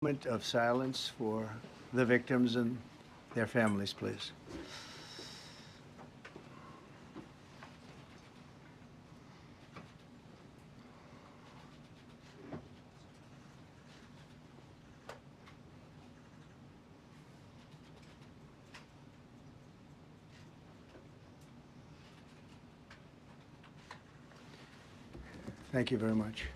Moment of silence for the victims and their families, please. Thank you very much.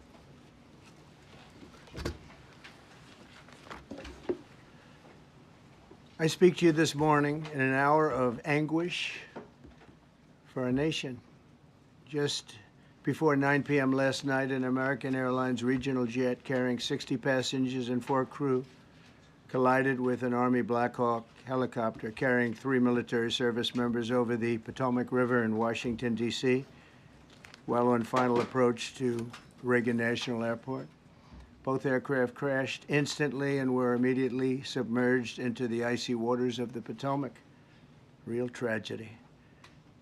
I speak to you this morning in an hour of anguish for our nation. Just before 9 p.m. last night, an American Airlines regional jet carrying 60 passengers and 4 crew collided with an Army Black Hawk helicopter carrying 3 military service members over the Potomac River in Washington, D.C., while on final approach to Reagan National Airport. Both aircraft crashed instantly and were immediately submerged into the icy waters of the Potomac. Real tragedy.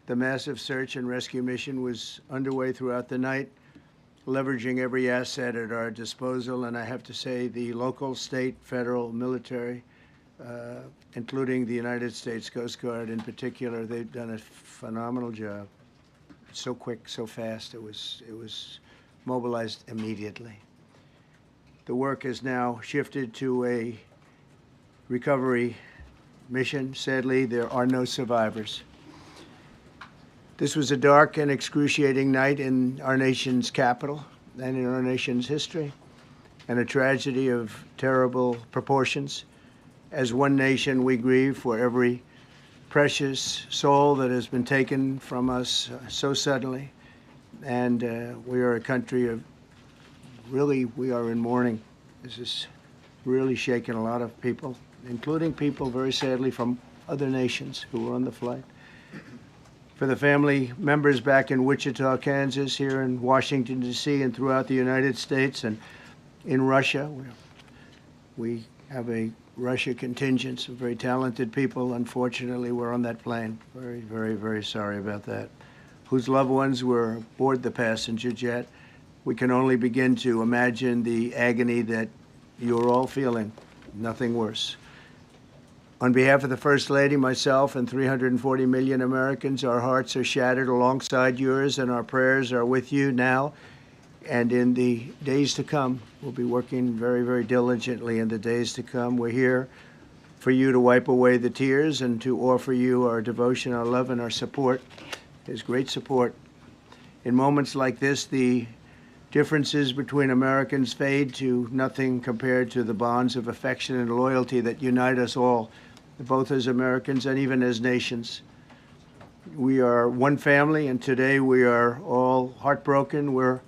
The massive search and rescue mission was underway throughout the night, leveraging every asset at our disposal, and I have to say the local, state, federal, military, including the United States Coast Guard in particular, they've done a phenomenal job. So quick, so fast, it was mobilized immediately. The work has now shifted to a recovery mission. Sadly, there are no survivors. This was a dark and excruciating night in our nation's capital and in our nation's history, and a tragedy of terrible proportions. As one nation, we grieve for every precious soul that has been taken from us so suddenly, and we are a country of really, we are in mourning. This is really shaken a lot of people, including people, very sadly, from other nations who were on the flight. For the family members back in Wichita, Kansas, here in Washington, D.C., and throughout the United States and in Russia, we have a Russia contingent, some very talented people. Unfortunately, were on that plane. Very, very, very sorry about that. Whose loved ones were aboard the passenger jet. We can only begin to imagine the agony that you're all feeling, nothing worse. On behalf of the First Lady, myself, and 340 million Americans, our hearts are shattered alongside yours, and our prayers are with you now and in the days to come. We'll be working very, very diligently in the days to come. We're here for you to wipe away the tears and to offer you our devotion, our love, and our support. There's great support. In moments like this, the differences between Americans fade to nothing compared to the bonds of affection and loyalty that unite us all, both as Americans and even as nations. We are one family, and today we are all heartbroken. We're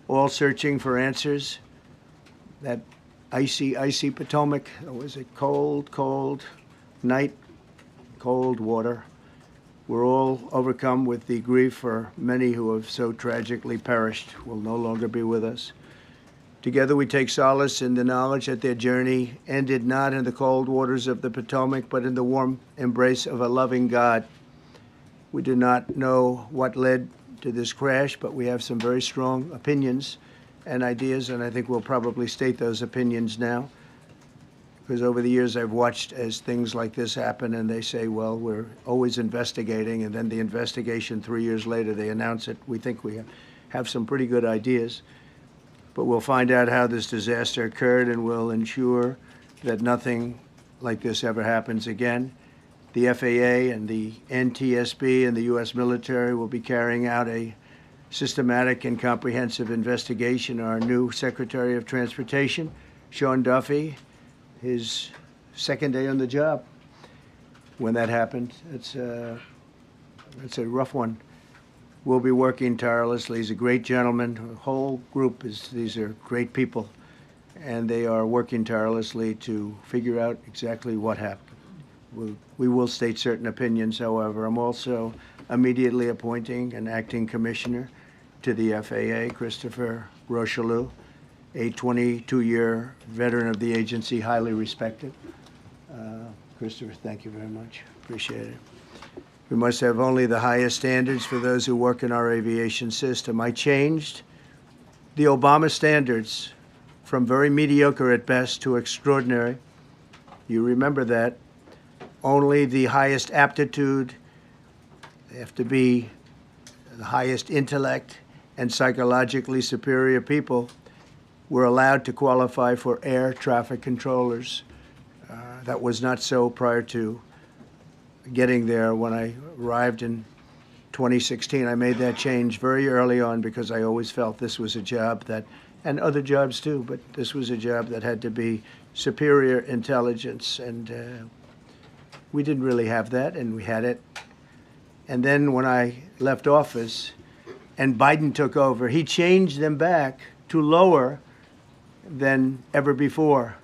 all searching for answers. That icy, icy Potomac, it was a cold, cold night, cold water. We're all overcome with the grief for many who have so tragically perished, will no longer be with us. Together we take solace in the knowledge that their journey ended not in the cold waters of the Potomac, but in the warm embrace of a loving God. We do not know what led to this crash, but we have some very strong opinions and ideas, and I think we'll probably state those opinions now. Because over the years I've watched as things like this happen, and they say, well, we're always investigating, and then the investigation 3 years later, they announce it. We think we have some pretty good ideas, but we'll find out how this disaster occurred, and we'll ensure that nothing like this ever happens again. The FAA and the NTSB and the U.S. military will be carrying out a systematic and comprehensive investigation. Our new Secretary of Transportation, Sean Duffy, his second day on the job when that happened. It's a rough one. We'll be working tirelessly. He's a great gentleman. The whole group these are great people, and they are working tirelessly to figure out exactly what happened. We will state certain opinions, however. I'm also immediately appointing an acting commissioner to the FAA, Christopher Rocheleau, a 22-year veteran of the agency, highly respected. Christopher, thank you very much. Appreciate it. We must have only the highest standards for those who work in our aviation system. I changed the Obama standards from very mediocre at best to extraordinary. You remember that. Only the highest aptitude, they have to be the highest intellect and psychologically superior people were allowed to qualify for air traffic controllers. That was not so prior to getting there. When I arrived in 2016, I made that change very early on because I always felt this was a job that, and other jobs too, but this was a job that had to be superior intelligence, and we didn't really have that, and we had it. And then when I left office and Biden took over, he changed them back to lower than ever before.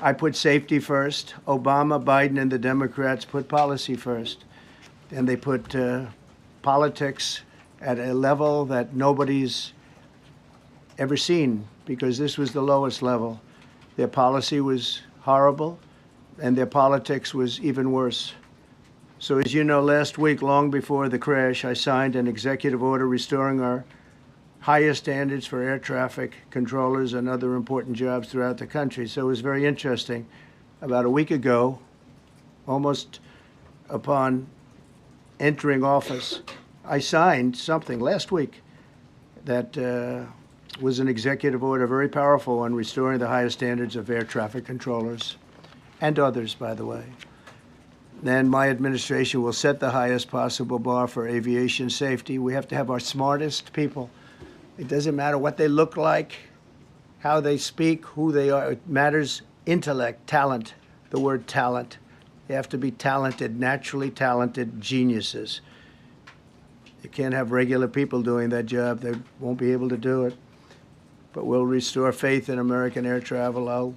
I put safety first. Obama, Biden, and the Democrats put policy first. And they put politics at a level that nobody's ever seen, because this was the lowest level. Their policy was horrible, and their politics was even worse. So as you know, last week, long before the crash, I signed an executive order restoring our highest standards for air traffic controllers and other important jobs throughout the country. So it was very interesting. About a week ago, almost upon entering office, I signed something last week that was an executive order, very powerful, on restoring the highest standards of air traffic controllers and others, by the way. Then my administration will set the highest possible bar for aviation safety. We have to have our smartest people. It doesn't matter what they look like, how they speak, who they are. It matters intellect, talent, the word talent. They have to be talented, naturally talented geniuses. You can't have regular people doing that job. They won't be able to do it. But we'll restore faith in American air travel. I'll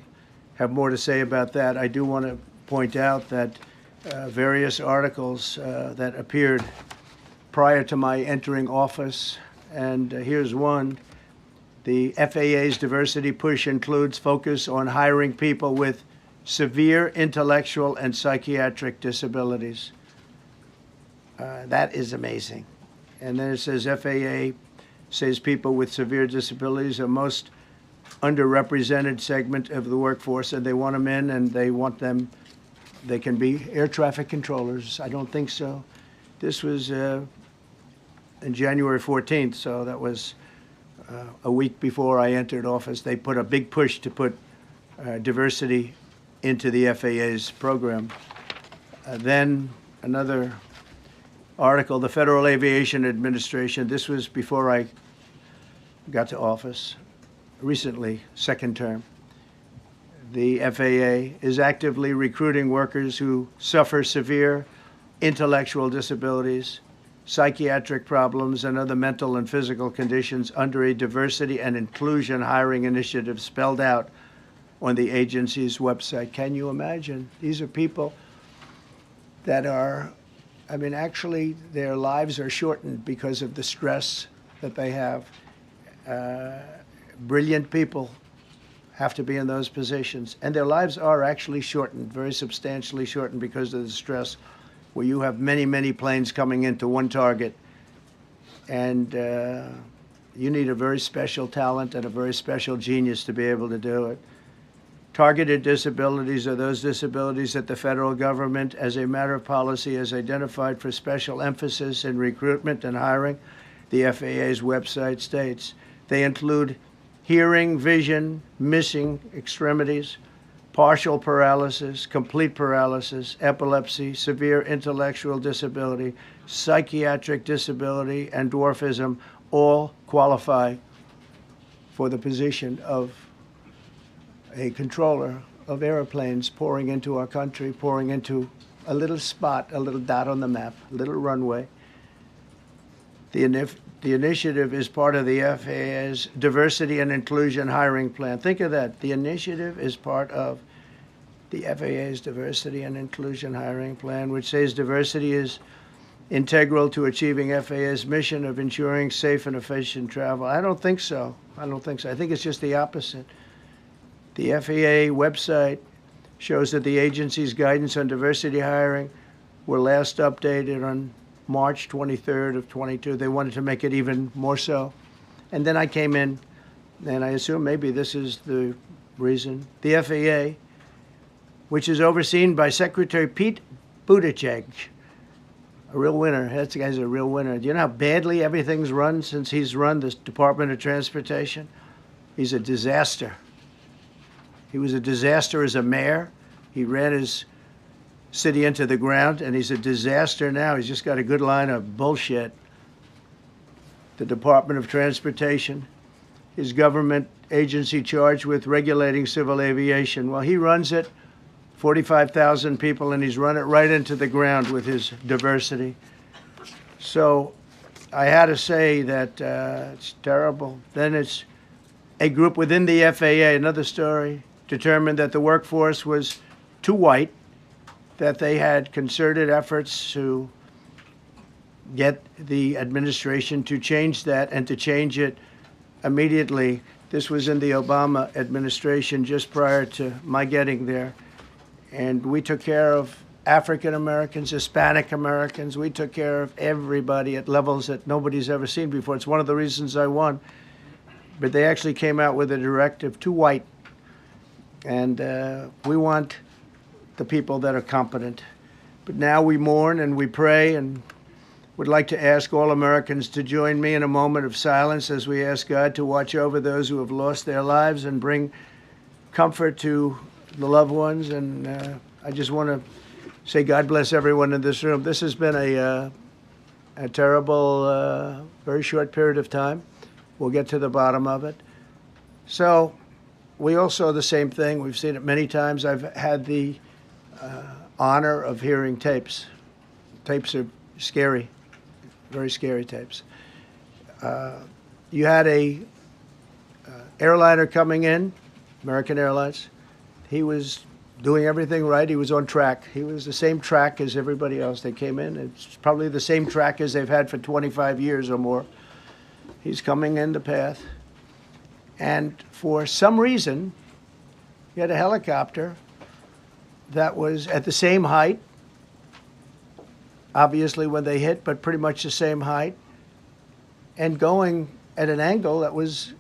have more to say about that. I do want to point out that various articles that appeared prior to my entering office, and here's one. The FAA's diversity push includes focus on hiring people with severe intellectual and psychiatric disabilities. That is amazing. And then it says FAA says people with severe disabilities are most underrepresented segment of the workforce, and they want them in, and they want them, they can be air traffic controllers. I don't think so. This was in January 14th, so that was a week before I entered office. They put a big push to put diversity into the FAA's program. Then another article, the Federal Aviation Administration, this was before I got to office, recently, second term. The FAA is actively recruiting workers who suffer severe intellectual disabilities, psychiatric problems, and other mental and physical conditions under a diversity and inclusion hiring initiative spelled out on the agency's website. Can you imagine? These are people that are, I mean, actually, their lives are shortened because of the stress that they have. Brilliant people have to be in those positions. And their lives are actually shortened, very substantially shortened, because of the stress, where you have many, many planes coming into one target. And you need a very special talent and a very special genius to be able to do it. Targeted disabilities are those disabilities that the federal government, as a matter of policy, has identified for special emphasis in recruitment and hiring. The FAA's website states they include hearing, vision, missing extremities, partial paralysis, complete paralysis, epilepsy, severe intellectual disability, psychiatric disability, and dwarfism all qualify for the position of a controller of airplanes pouring into our country, pouring into a little spot, a little dot on the map, a little runway. The initiative is part of the FAA's diversity and inclusion hiring plan. Think of that. The initiative is part of the FAA's diversity and inclusion hiring plan, which says diversity is integral to achieving FAA's mission of ensuring safe and efficient travel. I don't think so. I think it's just the opposite. The FAA website shows that the agency's guidance on diversity hiring were last updated on March 23rd of 22. They wanted to make it even more so. And then I came in and I assume maybe this is the reason, the FAA, which is overseen by Secretary Pete Buttigieg, a real winner. That guy's a real winner. Do you know how badly everything's run since he's run this Department of Transportation? He's a disaster. He was a disaster as a mayor. He ran his city into the ground, and he's a disaster now. He's just got a good line of bullshit. The Department of Transportation, his government agency charged with regulating civil aviation. Well, he runs it, 45,000 people, and he's run it right into the ground with his diversity. So I had to say that it's terrible. Then it's a group within the FAA, another story, determined that the workforce was too white, that they had concerted efforts to get the administration to change that and to change it immediately. This was in the Obama administration just prior to my getting there. And we took care of African Americans, Hispanic Americans. We took care of everybody at levels that nobody's ever seen before. It's one of the reasons I won. But they actually came out with a directive, too white. And we want the people that are competent. But now we mourn and we pray and would like to ask all Americans to join me in a moment of silence as we ask God to watch over those who have lost their lives and bring comfort to the loved ones. And I just want to say God bless everyone in this room. This has been a terrible, very short period of time. We'll get to the bottom of it. So we all saw the same thing. We've seen it many times. I've had the honor of hearing tapes. Tapes are scary, very scary tapes. You had a airliner coming in, American Airlines. He was doing everything right. He was on track. He was the same track as everybody else. They came in. It's probably the same track as they've had for 25 years or more. He's coming in the path. And for some reason, he had a helicopter that was at the same height, obviously when they hit, but pretty much the same height, and going at an angle that was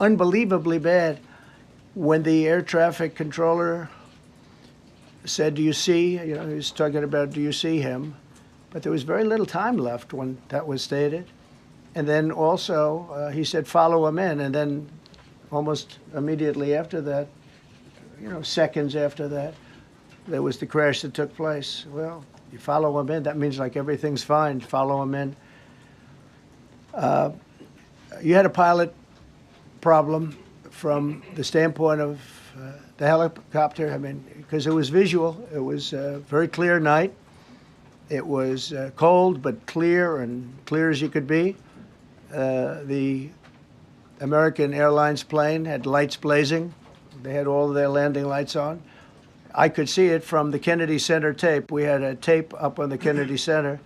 unbelievably bad. When the air traffic controller said, "Do you see?" He was talking about, "Do you see him?" But there was very little time left when that was stated. And then also he said, "Follow him in." And then almost immediately after that, seconds after that, there was the crash that took place. Well, you follow him in, that means like everything's fine. Follow him in. You had a pilot problem from the standpoint of the helicopter. I mean, because it was visual. It was a very clear night. It was cold but clear, and clear as you could be. The American Airlines plane had lights blazing. They had all of their landing lights on. I could see it from the Kennedy Center tape. We had a tape up on the Kennedy Center.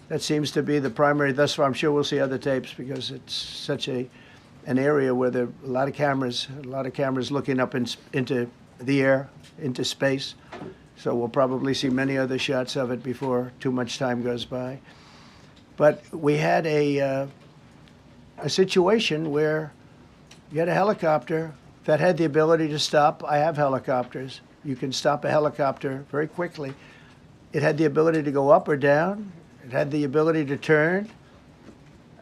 That seems to be the primary. Thus far, I'm sure we'll see other tapes because it's such an area where there are a lot of cameras looking up into the air, into space. So we'll probably see many other shots of it before too much time goes by. But we had a situation where you had a helicopter that had the ability to stop. I have helicopters. You can stop a helicopter very quickly. It had the ability to go up or down. It had the ability to turn.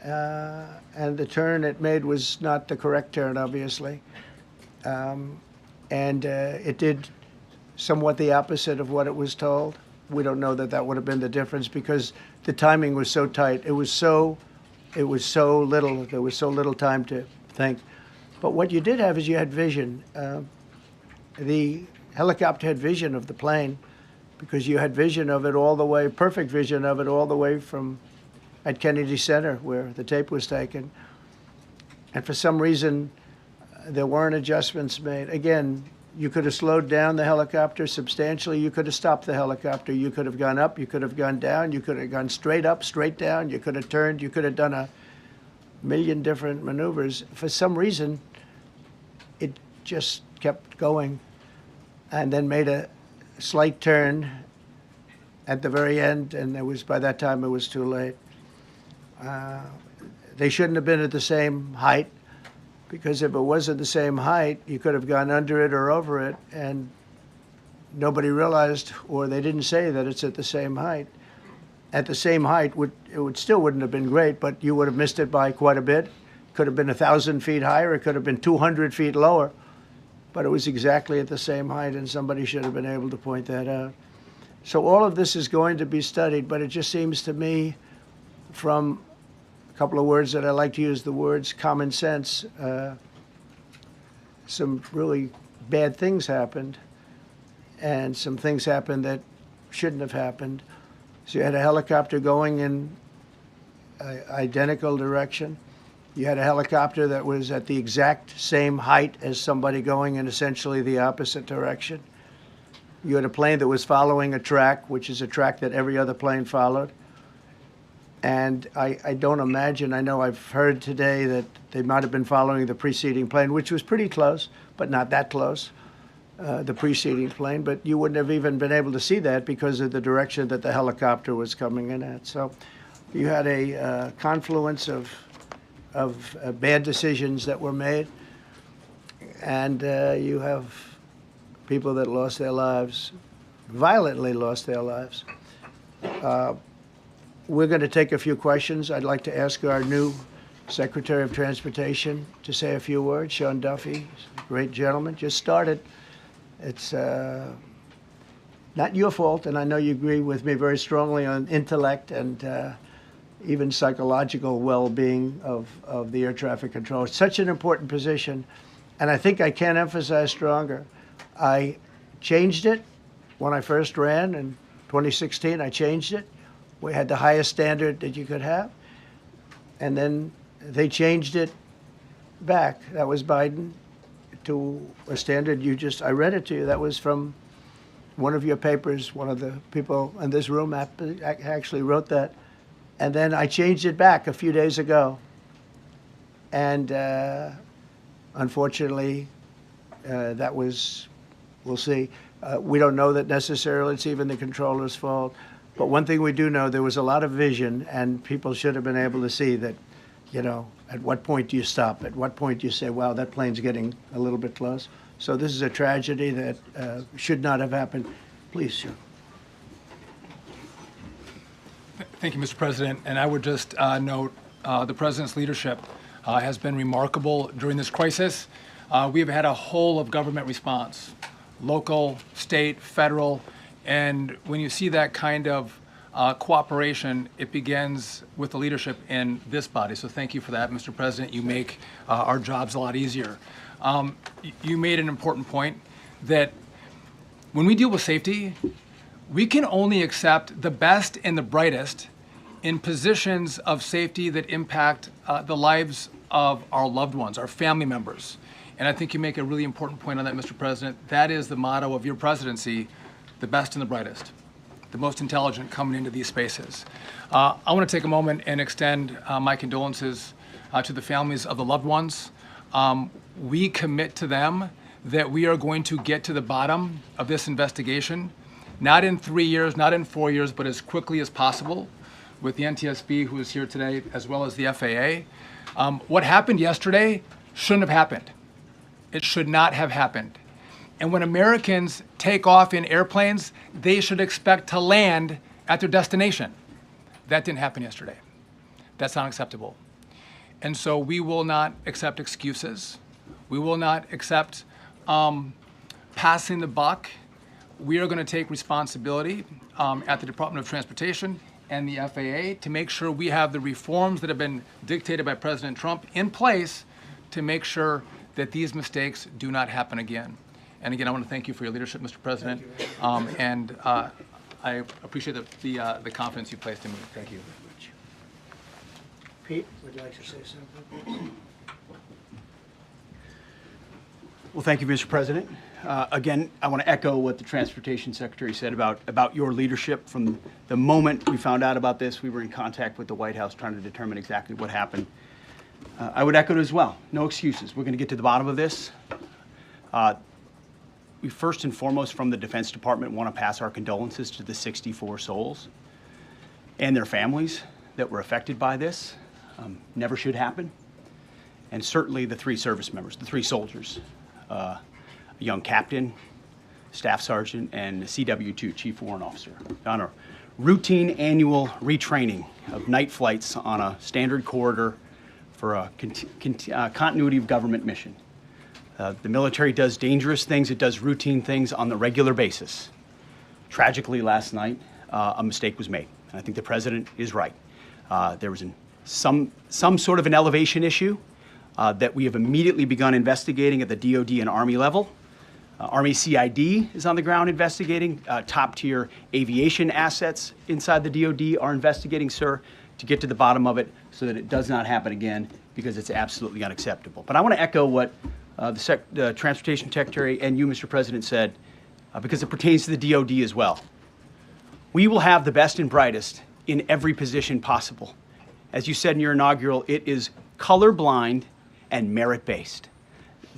And the turn it made was not the correct turn, obviously. It did somewhat the opposite of what it was told. We don't know that would have been the difference because the timing was so tight. It was so little. There was so little time to think. But what you did have is you had vision. The helicopter had vision of the plane because you had vision of it all the way, perfect vision of it all the way from at Kennedy Center where the tape was taken. And for some reason, there weren't adjustments made. Again, you could have slowed down the helicopter substantially. You could have stopped the helicopter. You could have gone up. You could have gone down. You could have gone straight up, straight down. You could have turned. You could have done a million different maneuvers. For some reason, it just kept going and then made a slight turn at the very end, and by that time it was too late. They shouldn't have been at the same height. because if it wasn't the same height, you could have gone under it or over it, and nobody realized, or they didn't say that it's at the same height. At the same height, it still wouldn't have been great, but you would have missed it by quite a bit. It could have been 1,000 feet higher. It could have been 200 feet lower. But it was exactly at the same height, and somebody should have been able to point that out. So all of this is going to be studied, but it just seems to me, from a couple of words that I like to use, the words common sense, some really bad things happened, and some things happened that shouldn't have happened. So you had a helicopter going in an identical direction. You had a helicopter that was at the exact same height as somebody going in essentially the opposite direction. You had a plane that was following a track, which is a track that every other plane followed. And I don't imagine, I know I've heard today that they might have been following the preceding plane, which was pretty close, but not that close, the preceding plane. But you wouldn't have even been able to see that because of the direction that the helicopter was coming in at. So you had a confluence of bad decisions that were made, and you have people that lost their lives, violently lost their lives. We're going to take a few questions. I'd like to ask our new Secretary of Transportation to say a few words. Sean Duffy, great gentleman, just started. It's not your fault, and I know you agree with me very strongly on intellect and even psychological well-being of the air traffic control. It's such an important position, and I think I can't emphasize stronger. I changed it when I first ran in 2016. I changed it. We had the highest standard that you could have, and then they changed it back. That was Biden, to a standard I read it to you. That was from one of your papers. One of the people in this room actually wrote that. And then I changed it back a few days ago. And unfortunately, that was, we'll see. We don't know that necessarily it's even the controller's fault. But one thing we do know, there was a lot of vision, and people should have been able to see that, you know, at what point do you stop? At what point do you say, wow, that plane's getting a little bit close? So this is a tragedy that should not have happened. Please, sir. Thank you, Mr. President. And I would just note the President's leadership has been remarkable during this crisis. We have had a whole of government response, local, state, federal. And when you see that kind of cooperation, it begins with the leadership in this body. So thank you for that, Mr. President. You make our jobs a lot easier. You made an important point that when we deal with safety, we can only accept the best and the brightest in positions of safety that impact the lives of our loved ones, our family members. And I think you make a really important point on that, Mr. President. That is the motto of your presidency, the best and the brightest, the most intelligent coming into these spaces. I want to take a moment and extend my condolences to the families of the loved ones. We commit to them that we are going to get to the bottom of this investigation, not in 3 years, not in 4 years, but as quickly as possible, with the NTSB, who is here today, as well as the FAA. What happened yesterday shouldn't have happened. It should not have happened. And when Americans take off in airplanes, they should expect to land at their destination. That didn't happen yesterday. That's not acceptable. And so we will not accept excuses. We will not accept passing the buck. We are going to take responsibility at the Department of Transportation and the FAA to make sure we have the reforms that have been dictated by President Trump in place to make sure that these mistakes do not happen again. And again, I want to thank you for your leadership, Mr. President, and I appreciate the confidence you placed in me. Thank you. Pete, would you like to say something? Well, thank you, Mr. President. Again, I want to echo what the Transportation Secretary said about your leadership. From the moment we found out about this, we were in contact with the White House trying to determine exactly what happened. I would echo it as well. No excuses. We're going to get to the bottom of this. We first and foremost, from the Defense Department, want to pass our condolences to the 64 souls and their families that were affected by this. Never should happen. and certainly the 3 service members, the 3 soldiers, a young captain, staff sergeant, and CW2, Chief Warrant Officer, on a routine annual retraining of night flights on a standard corridor for a continuity of government mission. The military does dangerous things. It does routine things on the regular basis. Tragically, last night, a mistake was made. And I think the president is right. There was some sort of an elevation issue that we have immediately begun investigating at the DOD and Army level. Army CID is on the ground investigating. Top-tier aviation assets inside the DOD are investigating, sir, to get to the bottom of it so that it does not happen again, because it's absolutely unacceptable. But I want to echo what the Transportation Secretary and you, Mr. President, said, because it pertains to the DOD as well. We will have the best and brightest in every position possible. As you said in your inaugural, it is colorblind and merit-based.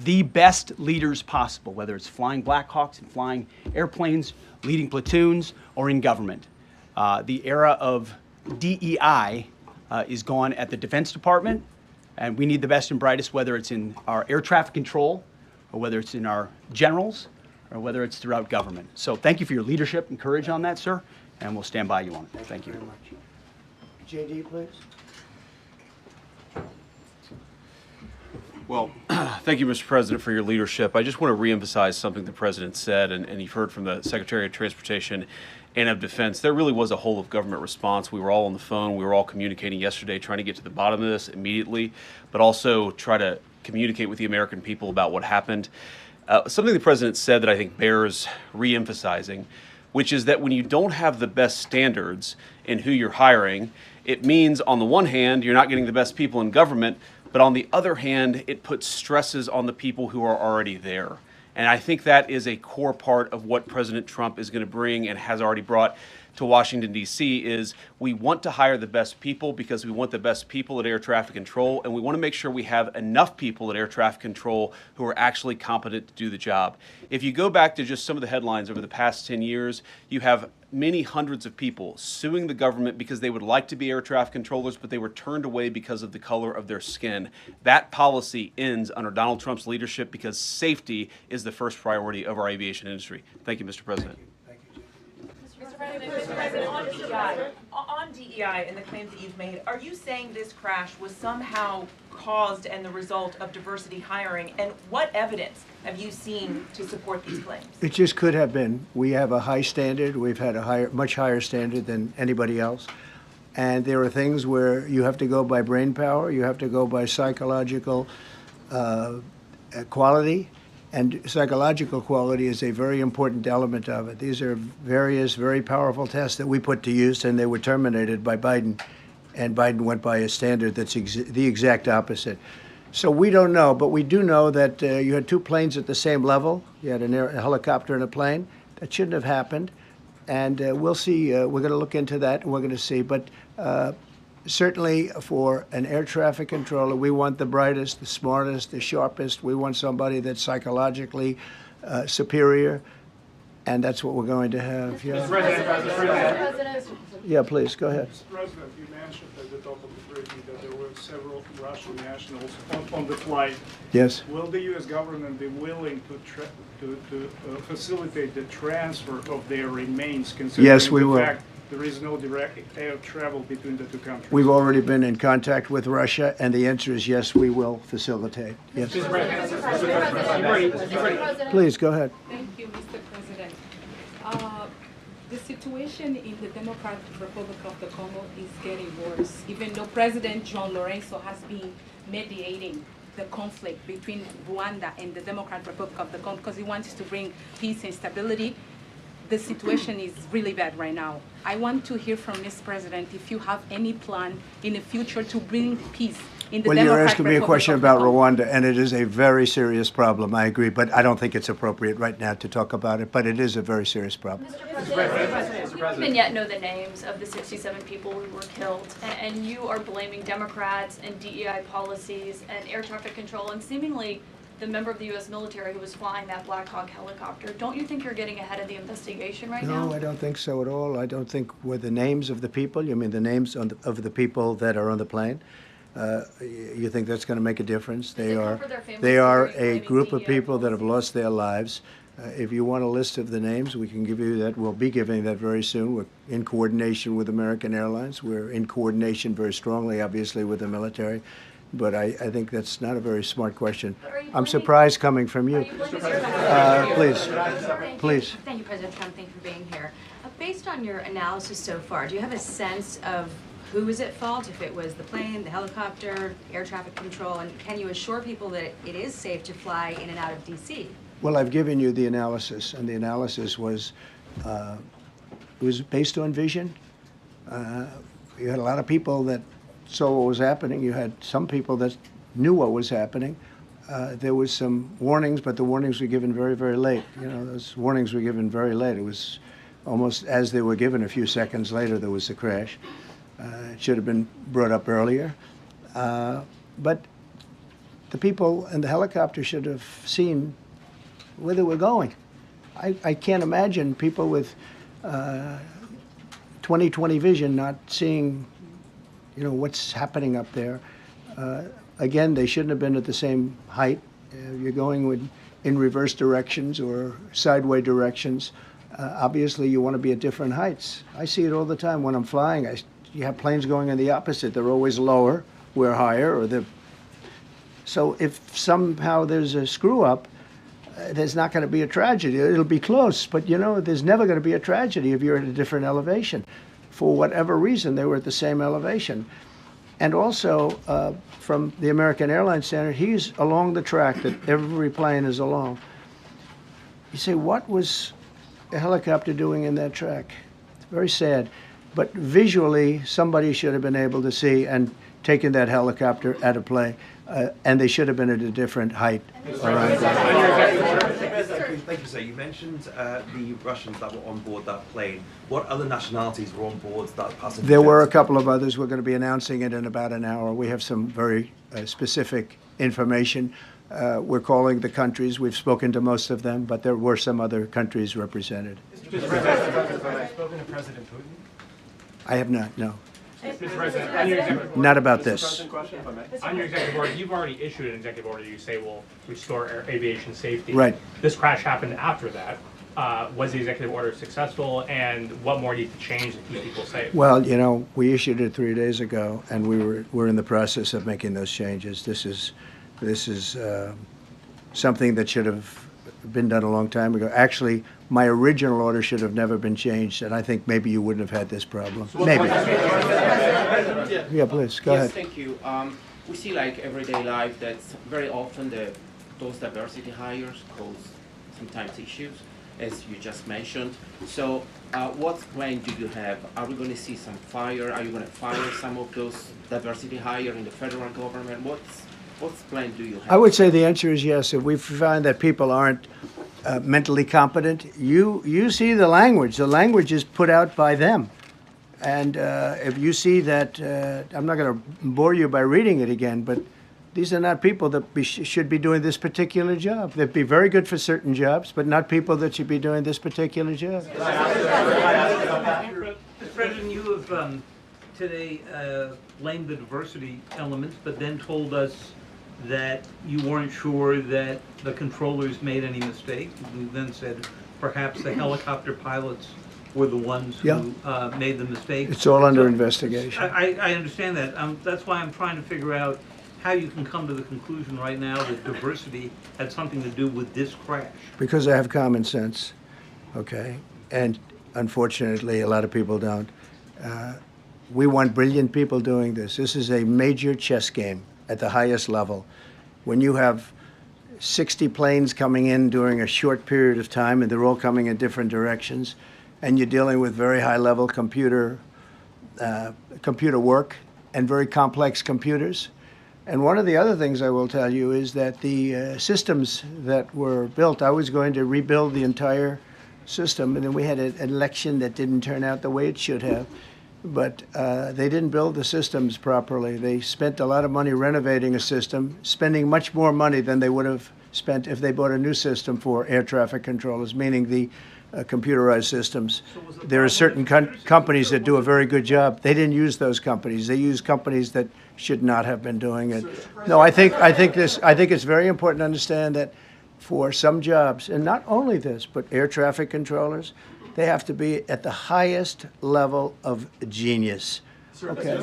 The best leaders possible, whether it's flying Black Hawks and flying airplanes, leading platoons, or in government. The era of DEI is gone at the Defense Department, and we need the best and brightest, whether it's in our air traffic control, or whether it's in our generals, or whether it's throughout government. So thank you for your leadership and courage on that, sir, and we'll stand by you on it. Thank you. Very much. JD, please. Well, thank you, Mr. President, for your leadership. I just want to reemphasize something the President said, and you've heard from the Secretary of Transportation and of Defense. There really was a whole of government response. We were all on the phone. We were all communicating yesterday, trying to get to the bottom of this immediately, but also try to communicate with the American people about what happened. Something the President said that I think bears reemphasizing, which is that when you don't have the best standards in who you're hiring, it means, on the one hand, you're not getting the best people in government, but on the other hand, it puts stresses on the people who are already there. And I think that is a core part of what President Trump is going to bring and has already brought to Washington, D.C., is we want to hire the best people because we want the best people at air traffic control, and we want to make sure we have enough people at air traffic control who are actually competent to do the job. If you go back to just some of the headlines over the past 10 years, you have many hundreds of people suing the government because they would like to be air traffic controllers, but they were turned away because of the color of their skin. That policy ends under Donald Trump's leadership because safety is the first priority of our aviation industry. Thank you, Mr. President. Mr. President, on DEI and the claims that you've made, are you saying this crash was somehow caused and the result of diversity hiring? And what evidence have you seen to support these claims? It just could have been. We have a high standard. We've had a much higher standard than anybody else. And there are things where you have to go by brain power. You have to go by psychological quality. And psychological quality is a very important element of it. These are various very powerful tests that we put to use, and they were terminated by Biden. And Biden went by a standard that's the exact opposite. So we don't know, but we do know that you had 2 planes at the same level. You had a helicopter and a plane. That shouldn't have happened. And we'll see. We're going to look into that, and we're going to see. But certainly for an air traffic controller, we want the brightest, the smartest, the sharpest. We want somebody that's psychologically superior, and that's what we're going to have. Yeah. President. Yeah, please, go ahead. Mr. President, you mentioned at the top of the briefing that there were several Russian nationals on the flight. Yes. Will the U.S. government be willing to facilitate the transfer of their remains, considering Yes, we the will. fact there is no direct air travel between the 2 countries? We've already been in contact with Russia, and the answer is yes, we will facilitate. Yes. Please, go ahead. Thank you, Mr. President. The situation in the Democratic Republic of the Congo is getting worse, even though President John Lorenzo has been mediating the conflict between Rwanda and the Democratic Republic of the Congo because he wants to bring peace and stability. The situation is really bad right now. I want to hear from Ms. President if you have any plan in the future to bring peace in the Well, Democratic you're asking me a Republic question of the about Congo. Rwanda, and it is a very serious problem. I agree, but I don't think it's appropriate right now to talk about it, but it is a very serious problem. We don't even yet know the names of the 67 people who were killed, and you are blaming Democrats and DEI policies and air traffic control and seemingly the member of the U.S. military who was flying that Black Hawk helicopter. Don't you think you're getting ahead of the investigation right now? No, I don't think so at all. I don't think with the names of the people, you mean the names of the people that are on the plane. You think that's going to make a difference? Does it comfort their families They are to a blaming group of DEI people that have policies? lost their lives. If you want a list of the names, we can give you that. We'll be giving that very soon. We're in coordination with American Airlines. We're in coordination very strongly, obviously, with the military. But I think that's not a very smart question. Are you I'm blaming- surprised coming from you. Are you blaming your Please, Thank you. please. Thank you, President Trump. Thank you for being here. Based on your analysis so far, do you have a sense of who was at fault, if it was the plane, the helicopter, air traffic control, and can you assure people that it is safe to fly in and out of D.C.? Well, I've given you the analysis, and the analysis was it was based on vision. You had a lot of people that saw what was happening. You had some people that knew what was happening. There was some warnings, but the warnings were given very, very late. You know, those warnings were given very late. It was almost as they were given. A few seconds later, there was the crash. It should have been brought up earlier. But the people in the helicopter should have seen where they were going. I can't imagine people with 20/20 vision not seeing, you know, what's happening up there. Again, they shouldn't have been at the same height. You're going in reverse directions or sideway directions. Obviously, you want to be at different heights. I see it all the time when I'm flying. You have planes going in the opposite. They're always lower, we're higher, or they're... So if somehow there's a screw-up, there's not going to be a tragedy. It'll be close, but you know, there's never going to be a tragedy if you're at a different elevation. For whatever reason, they were at the same elevation. And also, from the American Airlines standard, he's along the track that every plane is along. You say, what was a helicopter doing in that track? It's very sad. But visually, somebody should have been able to see and taken that helicopter out of play, and they should have been at a different height. Thank you, sir. You mentioned the Russians that were on board that plane. What other nationalities were on board that passenger? There were a couple of others. We're going to be announcing it in about an hour. We have some very specific information. We're calling the countries. We've spoken to most of them, but there were some other countries represented. Mr. President, have you spoken to President Putin? I have not, no. Mr. President, on your executive order, Not about this. on your executive order, you've already issued an executive order you say will restore aviation safety. Right. This crash happened after that. Was the executive order successful, and what more needs to change to keep people safe? Well, you know, we issued it 3 days ago, and we're in the process of making those changes. This is something that should have been done a long time ago. Actually, my original order should have never been changed, and I think maybe you wouldn't have had this problem. Maybe. Yeah, please, go ahead. Yes, thank you. We see like everyday life that very often those diversity hires cause sometimes issues, as you just mentioned. So what plan do you have? Are we going to see some fire? Are you going to fire some of those diversity hires in the federal government? What plan do you have? I would say the answer is yes. If we find that people aren't mentally competent, you see the language. The language is put out by them. And if you see that, I'm not going to bore you by reading it again, but these are not people that should be doing this particular job. They'd be very good for certain jobs, but not people that should be doing this particular job. Mr. President, you have today blamed the diversity elements, but then told us that you weren't sure that the controllers made any mistake. You then said perhaps the helicopter pilots were the ones who made the mistake. It's all under investigation. I understand that. That's why I'm trying to figure out how you can come to the conclusion right now that diversity had something to do with this crash. Because I have common sense, okay? And unfortunately, a lot of people don't. We want brilliant people doing this. This is a major chess game at the highest level. When you have 60 planes coming in during a short period of time, and they're all coming in different directions, and you're dealing with very high-level computer work and very complex computers. And one of the other things I will tell you is that the systems that were built, I was going to rebuild the entire system, and then we had an election that didn't turn out the way it should have. But they didn't build the systems properly. They spent a lot of money renovating a system, spending much more money than they would have spent if they bought a new system for air traffic controllers, meaning the computerized systems. There are certain companies that do a very good job. They didn't use those companies. They used companies that should not have been doing it. No, I think it's very important to understand that for some jobs, and not only this, but air traffic controllers, they have to be at the highest level of genius. Okay.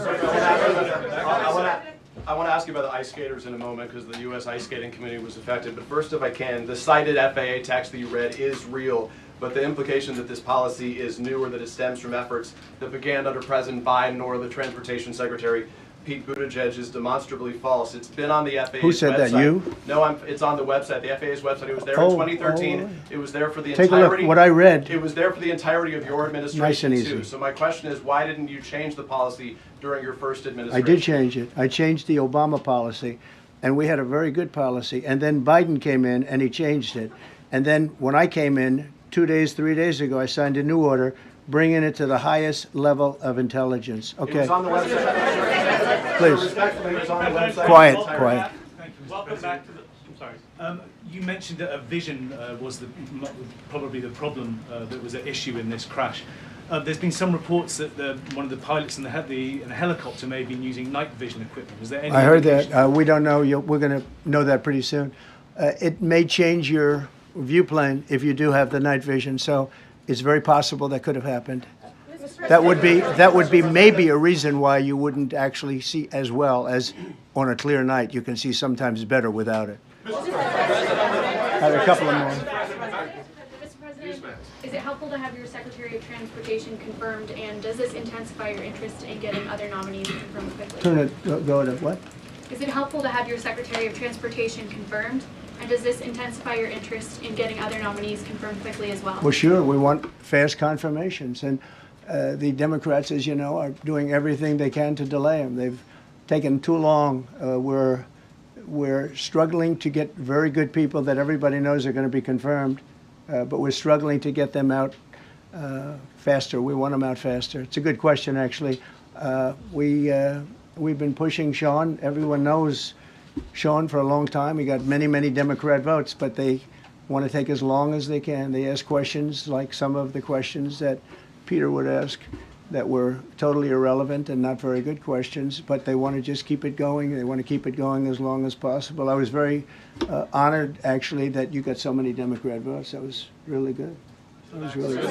I want to ask you about the ice skaters in a moment because the U.S. Ice Skating Committee was affected. But first, if I can, the cited FAA text that you read is real, but the implication that this policy is new or that it stems from efforts that began under President Biden or the Transportation Secretary Pete Buttigieg is demonstrably false. It's been on the FAA's website. Who said that, you? No, it's on the website, the FAA's website. It was there in 2013. It was there for the Take entirety. a look. What I read. It was there for the entirety of your administration, Nice and too. easy. So my question is, why didn't you change the policy during your first I administration? did change it. I changed the Obama policy, and we had a very good policy. And then Biden came in, and he changed it. And then when I came in 3 days ago, I signed a new order, bringing it to the highest level of intelligence. Okay. It was on the website. Please. Respectfully, it was on the website. Quiet. Thank you, Mr. President. I'm sorry. You mentioned that a vision was probably the problem that was at issue in this crash. There's been some reports that one of the pilots in the helicopter may have been using night vision equipment. Was there any? I heard that. We don't know. We're going to know that pretty soon. It may change your viewplane if you do have the night vision. So it's very possible that could have happened. That would be maybe a reason why you wouldn't actually see as well as on a clear night. You can see sometimes better without it. I have a couple of more. Mr. President, is it helpful to have your Secretary of Transportation confirmed, and does this intensify your interest in getting other nominees confirmed quickly? Go to what? Is it helpful to have your Secretary of Transportation confirmed, and does this intensify your interest in getting other nominees confirmed quickly as well? Well, sure. We want fast confirmations. And the Democrats, as you know, are doing everything they can to delay them. They've taken too long. We're struggling to get very good people that everybody knows are going to be confirmed, but we're struggling to get them out faster. We want them out faster. It's a good question, actually. We've been pushing Sean. Everyone knows Sean for a long time. He got many, many Democrat votes, but they want to take as long as they can. They ask questions like some of the questions that Peter would ask that were totally irrelevant and not very good questions, but they want to just keep it going. They want to keep it going as long as possible. I was very honored, actually, that you got so many Democrat votes. That was really good. That was really good.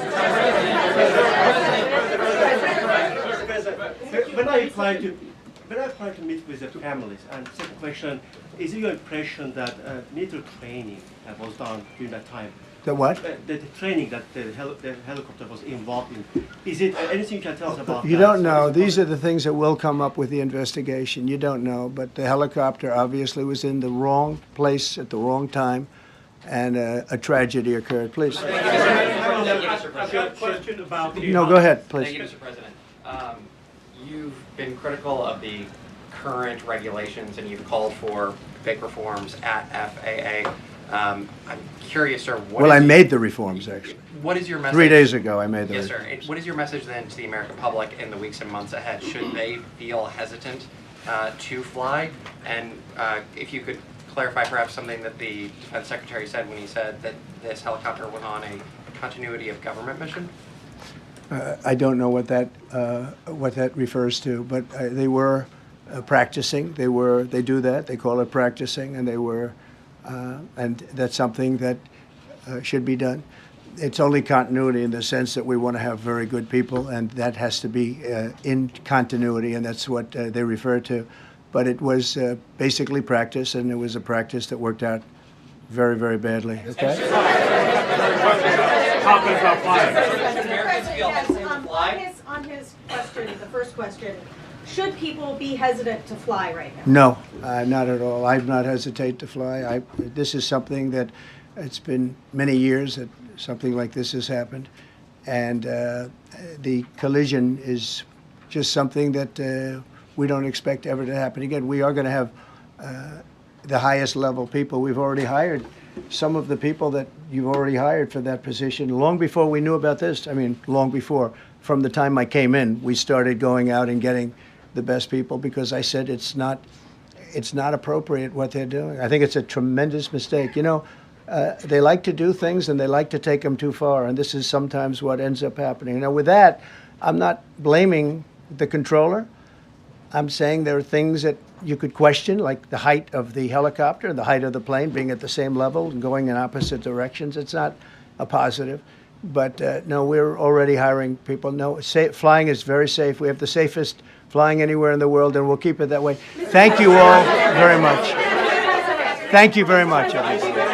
When I try to meet with the families, and second question, is it your impression that military training was done during that time? The what? The training that the helicopter was involved in. Is it anything you can tell us about You that? don't know. These are the things that will come up with the investigation. You don't know. But the helicopter obviously was in the wrong place at the wrong time, and a tragedy occurred. Please. Question about No, go ahead, please. Thank you, Mr. President. You've been critical of the current regulations, and you've called for big reforms at FAA. I'm curious, sir. I made the reforms, actually. What is your message? 3 days ago, I made the Yes, reforms. sir. What is your message then to the American public in the weeks and months ahead? Should they feel hesitant to fly? And if you could clarify perhaps something that the Defense Secretary said when he said that this helicopter was on a continuity of government mission? I don't know what that refers to, but they were practicing. They do that. They call it practicing, and they were. And that's something that should be done. It's only continuity in the sense that we want to have very good people, and that has to be in continuity, and that's what they refer to. But it was basically practice, and it was a practice that worked out very, very badly. Okay? On his question, the first question, should people be hesitant to fly right now? No, not at all. I've not hesitated to fly. This is something that it's been many years that something like this has happened. And the collision is just something that we don't expect ever to happen again. We are going to have the highest level people. We've already hired some of the people that you've already hired for that position long before we knew about this. I mean, long before. From the time I came in, we started going out and getting the best people because I said it's not appropriate what they're doing. I think it's a tremendous mistake. You know, they like to do things and they like to take them too far, and this is sometimes what ends up happening. Now, with that, I'm not blaming the controller. I'm saying there are things that you could question, like the height of the helicopter, the height of the plane being at the same level and going in opposite directions. It's not a positive. But no, we're already hiring people. No, flying is very safe. We have the safest flying anywhere in the world, and we'll keep it that way. Thank you all very much. Thank you very much, everybody.